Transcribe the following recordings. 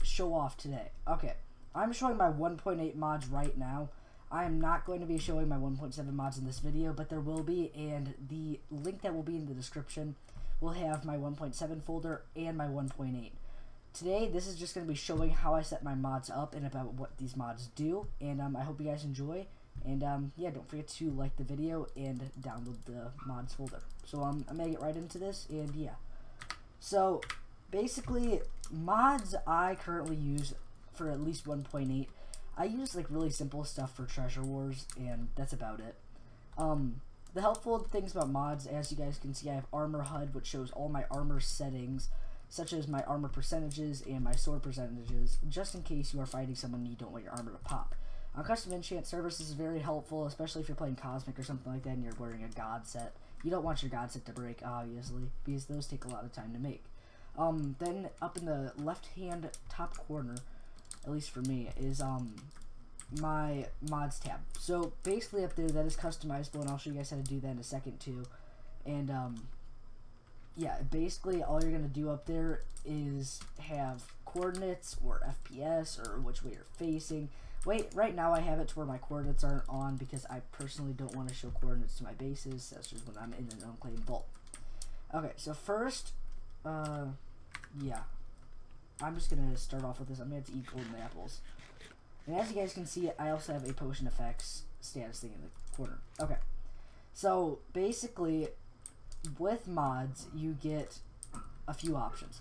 show off today? Okay, I'm showing my 1.8 mods right now. I am not going to be showing my 1.7 mods in this video, but there will be, and the link that will be in the description will have my 1.7 folder and my 1.8. Today, this is just going to be showing how I set my mods up and about what these mods do, and I hope you guys enjoy. And yeah, don't forget to like the video and download the mods folder. So I'm going to get right into this, and yeah. So basically, mods I currently use for at least 1.8, I use like really simple stuff for Treasure Wars, and that's about it. The helpful things about mods, as you guys can see, I have Armor HUD, which shows all my armor settings, such as my armor percentages and my sword percentages, just in case you are fighting someone and you don't want your armor to pop. On custom enchant servers, this is very helpful, especially if you're playing Cosmic or something like that and you're wearing a God set. You don't want your God set to break, obviously, because those take a lot of time to make. Then up in the left-hand top corner, at least for me, is my mods tab. So basically up there, that is customizable, and I'll show you guys how to do that in a second too. And yeah, basically all you're gonna do up there is have coordinates or FPS or which way you're facing. Right now I have it to where my coordinates aren't on because I personally don't want to show coordinates to my bases. That's just when I'm in an unclaimed vault. Okay, so first, yeah, I'm just gonna start off with this. I'm gonna have to eat golden apples. And as you guys can see, I also have a potion effects status thing in the corner. Okay, so basically, with mods, you get a few options,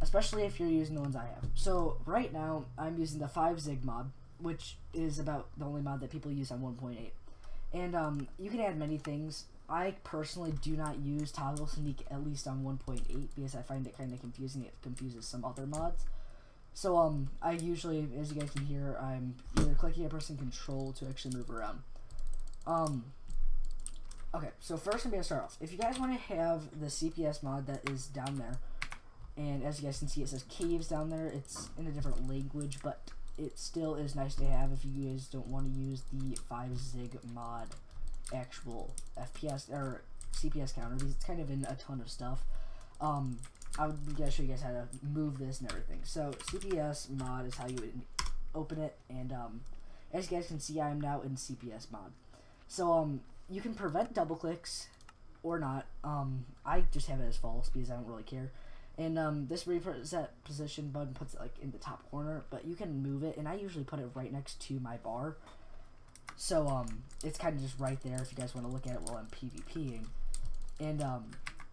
especially if you're using the ones I have. So right now, I'm using the 5 Zig mod, which is about the only mod that people use on 1.8. And you can add many things. I personally do not use toggle sneak, at least on 1.8, because I find it kind of confusing. It confuses some other mods. So I usually, as you guys can hear, I'm either clicking or pressing control to actually move around. Okay, so first I'm going to start off. If you guys want to have the CPS mod that is down there, and as you guys can see, it says caves down there. It's in a different language, but it still is nice to have if you guys don't want to use the 5 Zig mod actual FPS or CPS counter, because it's kind of in a ton of stuff. I'm gonna show you guys how to move this and everything. So CPS mod is how you would open it, and as you guys can see, I am now in CPS mod. So you can prevent double clicks or not. I just have it as false because I don't really care. And this reset position button puts it like in the top corner, but you can move it, and I usually put it right next to my bar. So it's kind of just right there if you guys want to look at it while I'm PvPing. And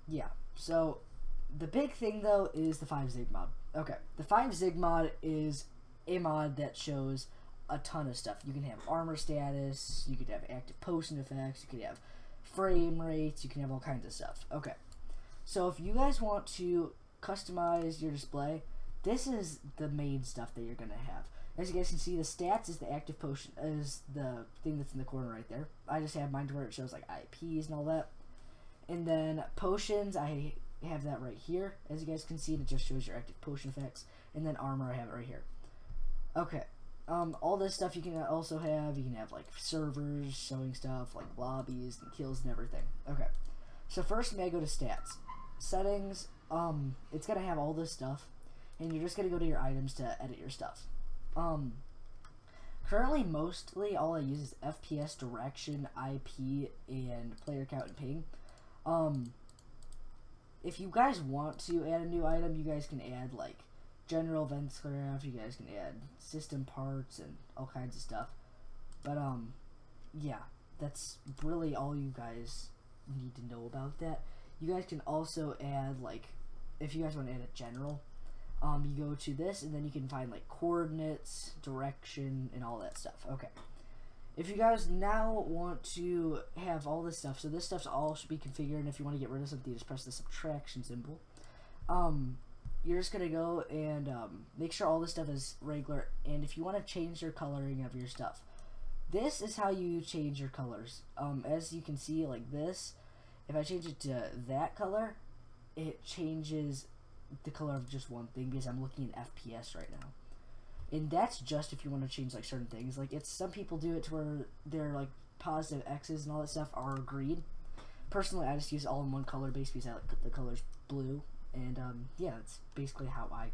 yeah, so the big thing though is the 5 Zig mod. Okay, the 5 Zig mod is a mod that shows a ton of stuff. You can have armor status, you could have active potion effects, you could have frame rates, you can have all kinds of stuff. Okay, so if you guys want to customize your display, this is the main stuff that you're gonna have. As you guys can see, the stats is the active potion, is the thing that's in the corner right there. I just have mine to where it shows like IPs and all that. And then potions, I have that right here. As you guys can see, it just shows your active potion effects. And then armor, I have it right here. Okay, all this stuff you can also have. You can have like servers showing stuff like lobbies and kills and everything. Okay, so first I'm gonna go to stats, settings. It's gonna have all this stuff, and you're just gonna go to your items to edit your stuff. Currently, mostly all I use is FPS, direction, IP, and player count and ping. If you guys want to add a new item, you guys can add like general events graph, you guys can add system parts and all kinds of stuff. But yeah, that's really all you guys need to know about that. You guys can also add, like, if you guys want to add a general, you go to this, and then you can find like coordinates, direction, and all that stuff. Okay, if you guys now want to have all this stuff, so this stuff's all should be configured, and if you want to get rid of something, you just press the subtraction symbol. You're just gonna go and make sure all this stuff is regular, and if you want to change your coloring of your stuff, this is how you change your colors. As you can see, like this, if I change it to that color, it changes the color of just one thing because I'm looking at FPS right now. And that's just if you want to change like certain things. Like, it's some people do it to where they're like positive X's and all that stuff are green. Personally, I just use all in one color base because I like the colors blue And yeah, that's basically how I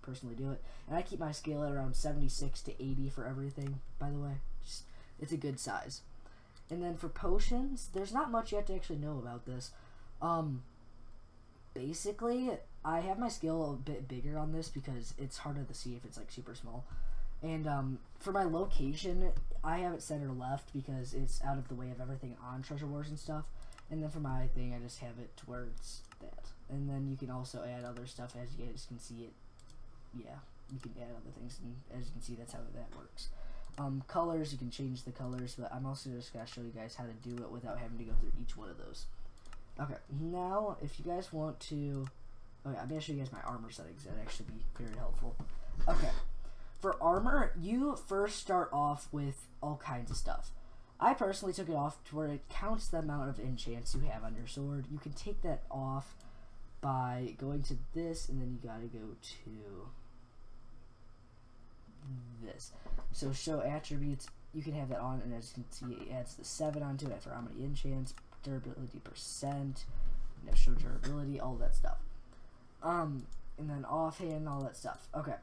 personally do it. And I keep my scale at around 76 to 80 for everything, by the way. It's a good size. And then for potions, there's not much you have to actually know about this. Basically, I have my scale a bit bigger on this because it's harder to see if it's like super small. And for my location, I have it center left because it's out of the way of everything on Treasure Wars and stuff. And then for my thing, I just have it to where it's that. And then you can also add other stuff, as you guys can see it. Yeah, you can add other things, and as you can see, that's how that works. Colors, you can change the colors, but I'm also just going to show you guys how to do it without having to go through each one of those. Okay, now, if you guys want to... Okay, I'm going to show you guys my armor settings. That'd actually be very helpful. Okay, for armor, you first start off with all kinds of stuff. I personally took it off to where it counts the amount of enchants you have on your sword. You can take that off by going to this, and then you gotta go to this. So show attributes, you can have that on, and as you can see, it adds the 7 onto it for how many enchants, durability percent, show durability, all that stuff. And then offhand, all that stuff. Okay.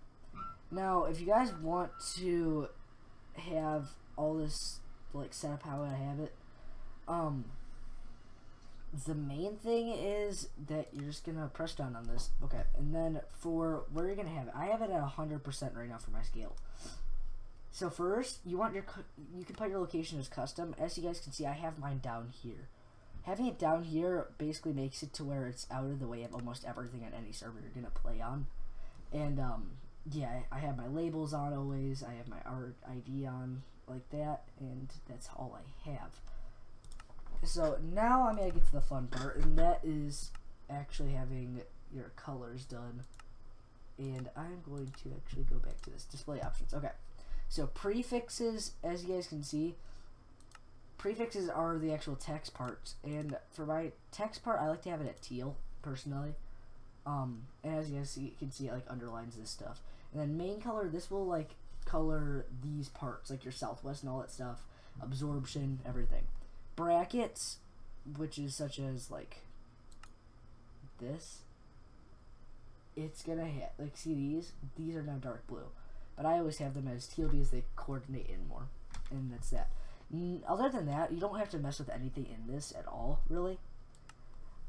Now, if you guys want to have all this like set up how I have it, the main thing is that you're just gonna press down on this. Okay, and then for where you're gonna have it, I have it at 100% right now for my scale. So first, you can put your location as custom. As you guys can see, I have mine down here. Having it down here basically makes it to where it's out of the way of almost everything on any server you're gonna play on. And yeah, I have my labels on always. I have my art ID on like that, and that's all I have. So now I'm gonna get to the fun part, and that is actually having your colors done. And I'm going to actually go back to this display options. Okay, so prefixes, as you guys can see, prefixes are the actual text parts, and for my text part, I like to have it at teal personally. And as you guys can see, it like underlines this stuff. And then main color, this will like color these parts, like your southwest and all that stuff, absorption, everything. Brackets, which is such as like this, it's gonna have, like, see these are now dark blue, but I always have them as teal because they coordinate in more, and that's that. Other than that, you don't have to mess with anything in this at all, really.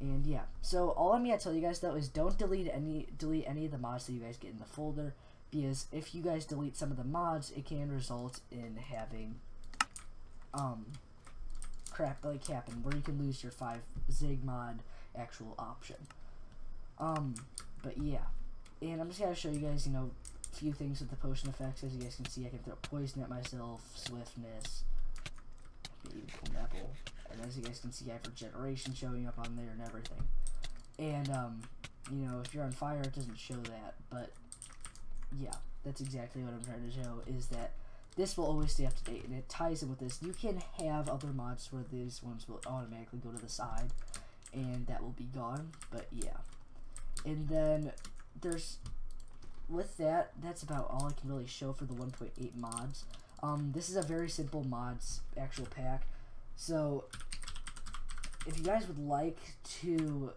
And yeah, so all I'm gonna tell you guys though is don't delete any of the mods that you guys get in the folder, because if you guys delete some of the mods, it can result in having crap like happen where you can lose your 5 zig mod actual option. But yeah, and I'm just gonna show you guys, you know, a few things with the potion effects. As you guys can see, I can throw poison at myself, swiftness, even apple, and as you guys can see, I have regeneration showing up on there and everything. And you know, if you're on fire, it doesn't show that, but yeah, that's exactly what I'm trying to show, is that this will always stay up to date, and it ties in with this. You can have other mods where these ones will automatically go to the side, and that will be gone, but yeah. And then there's, with that, that's about all I can really show for the 1.8 mods. This is a very simple mods actual pack, so if you guys would like to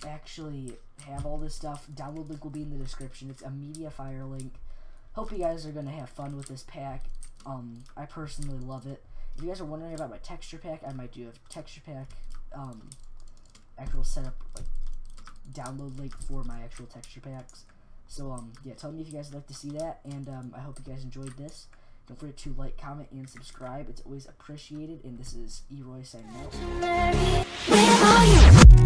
actually have all this stuff, download link will be in the description. It's a Mediafire link. Hope you guys are going to have fun with this pack. I personally love it. If you guys are wondering about my texture pack, I might do a texture pack actual setup, like download link for my actual texture packs. So yeah, tell me if you guys would like to see that, and I hope you guys enjoyed this. Don't forget to like, comment, and subscribe. It's always appreciated. And this is Eroy signing out.